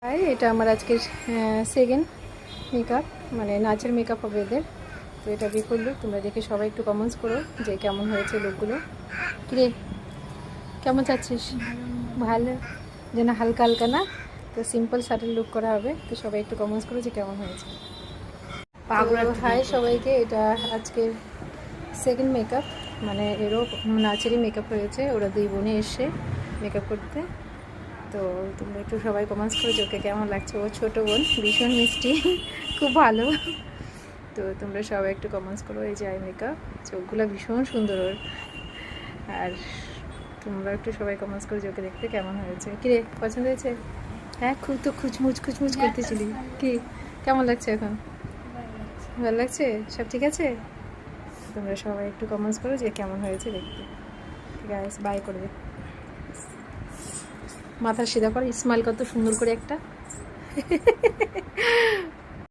High, এটা আমার আজকের সেকেন্ড মেকআপ, মানে নাচের মেকআপ হবে এদের। তো এটা বিফোর লুক, তোমরা দেখে সবাই একটু কমেন্টস করো যে কেমন হয়েছে লুকগুলো। কিরে, কেমন চাচ্ছিস? ভালো, যেন হালকা হালকা না, তো সিম্পল শার্টের লুক করা হবে। তো সবাই একটু কমেন্টস করো যে কেমন হয়েছে। হাই সবাইকে, এটা আজকের সেকেন্ড মেকআপ, মানে এরও নাচেরই মেকআপ হয়েছে। ওরা দুই বোনে এসে মেকআপ করতে। তো তোমরা একটু সবাই কমেন্টস করো যে ওকে কেমন লাগছে। ও ছোটো বোন, ভীষণ মিষ্টি, খুব ভালো। তো তোমরা সবাই একটু কমেন্টস করো। এই যে আই মেকআপ, চোখগুলো ভীষণ সুন্দর ওর। আর তোমরা একটু সবাই কমেন্টস করো যে ওকে দেখতে কেমন হয়েছে। কিরে, পছন্দ হয়েছে? হ্যাঁ, খুব তো খুচমুচ খুচমুচ করতেছিলি। কি কেমন লাগছে এখন? ভালো লাগছে? সব ঠিক আছে? তোমরা সবাই একটু কমেন্টস করো যে কেমন হয়েছে দেখতে। ঠিক আছে, বাই করবে। মাথা সিধা করে স্মাইল কত সুন্দর করে একটা।